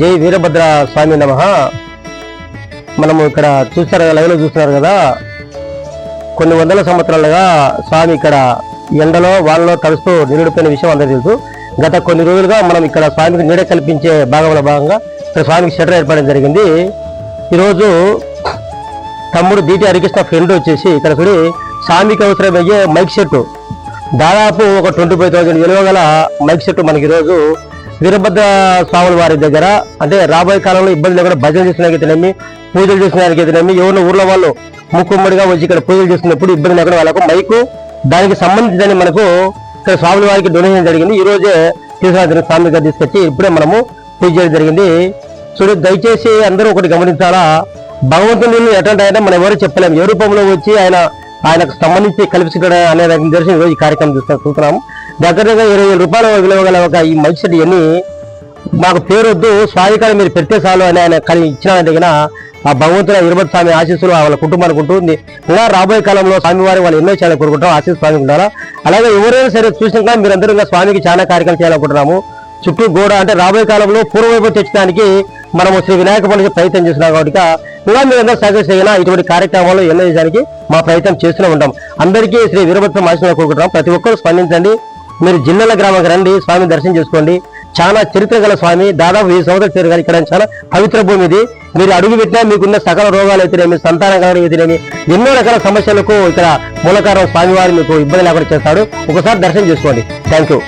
జై వీరభద్ర స్వామి నమః. మనము ఇక్కడ చూస్తారు, లైవ్లో చూస్తున్నారు కదా, కొన్ని వందల సంవత్సరాలుగా స్వామి ఇక్కడ ఎండలో వాళ్ళలో తడుస్తూ నిరుడిపోయిన విషయం అందరికీ తెలుసు. గత కొన్ని రోజులుగా మనం ఇక్కడ స్వామికి నీడ కల్పించే భాగంగా ఇక్కడ స్వామికి షట్టర్ ఏర్పడడం జరిగింది. ఈరోజు తమ్ముడు DT హరికృష్ణ ఫ్రెండ్ వచ్చేసి ఇక్కడ చూడి స్వామికి అవసరమయ్యే మైక్ సెట్ దాదాపు ఒక 25,000 విలువ గల మైక్ సెట్ మనకి ఈరోజు వీరభద్ర స్వాముల వారి దగ్గర, అంటే రాబోయే కాలంలో ఇబ్బంది లేకుండా భజన చేసినకైతేనేమి, పూజలు చేసినకైతేనేమి, ఎవరిని ఊర్లో వాళ్ళు ముక్కుమ్మడిగా వచ్చి ఇక్కడ పూజలు చేస్తున్నప్పుడు ఇబ్బంది లేకుండా వాళ్ళకు మైకు దానికి సంబంధించిన మనకు ఇక్కడ స్వాముల వారికి డొనేషన్ జరిగింది. ఈ రోజే తీసుకురాసిన స్వామి గారు తీసుకొచ్చి ఇప్పుడే మనము పూజ చేయడం జరిగింది. చూడు, దయచేసి అందరూ ఒకటి గమనించాలా, భగవంతుని ఎటువంటి అయినా మనం ఎవరు చెప్పలేము. ఏ రూపంలో వచ్చి ఆయనకు సంబంధించి కల్పించడం అనే దాని దర్శనం ఈరోజు ఈ కార్యక్రమం చూస్తున్నాము. దగ్గర 20,000 రూపాయల విలువ గల ఒక ఈ మైక్ సెట్ ఇవన్నీ మాకు పేరొద్దు, స్వామికాలు మీరు పెట్టే చాలు అని ఆయన ఇచ్చిన ఆ భగవంతుల వీరభద్ర స్వామి ఆశీస్సులు వాళ్ళ కుటుంబానికి ఉంటుంది. ఇంకా రాబోయే కాలంలో స్వామివారి వాళ్ళు ఎన్నో చాలా కోరుకుంటాం, ఆశీస్సు స్వామికి ఉండాలా. అలాగే ఎవరైనా సరే చూసినాక మీరందరూ ఇంకా స్వామికి చాలా కార్యక్రమం చేయాలనుకుంటున్నాము. చుట్టూ గోడ అంటే రాబోయే కాలంలో పూర్వవైపు తెచ్చడానికి మనము శ్రీ వినాయక పండుగ ప్రయత్నం చేస్తున్నాం. కాబట్టి ఇంకా మీరందరూ సహకరి చేయాలా, ఇటువంటి కార్యక్రమాలు ఎన్నో చేయడానికి మా ప్రయత్నం చేస్తూనే ఉంటాం. అందరికీ శ్రీ వీరభద్ర ఆశీస్సులు కోరుకుంటున్నాం. ప్రతి ఒక్కరు స్పందించండి. మీరు జిల్లాల గ్రామానికి రండి, స్వామిని దర్శనం చేసుకోండి. చాలా చరిత్ర గల స్వామి, దాదాపు 1000 సంవత్సరాల చరిత్ర. ఇక్కడ చాలా పవిత్ర భూమి ఇది. మీరు అడుగు పెట్టినా మీకున్న సకల రోగాలు అయితేనేమి, సంతానం కలగడం అయితేనేమి, ఎన్నో రకాల సమస్యలకు ఇక్కడ మూలకారం స్వామివారు మీకు ఇబ్బంది లేకుండా చేస్తాడు. ఒకసారి దర్శనం చేసుకోండి. Thank you.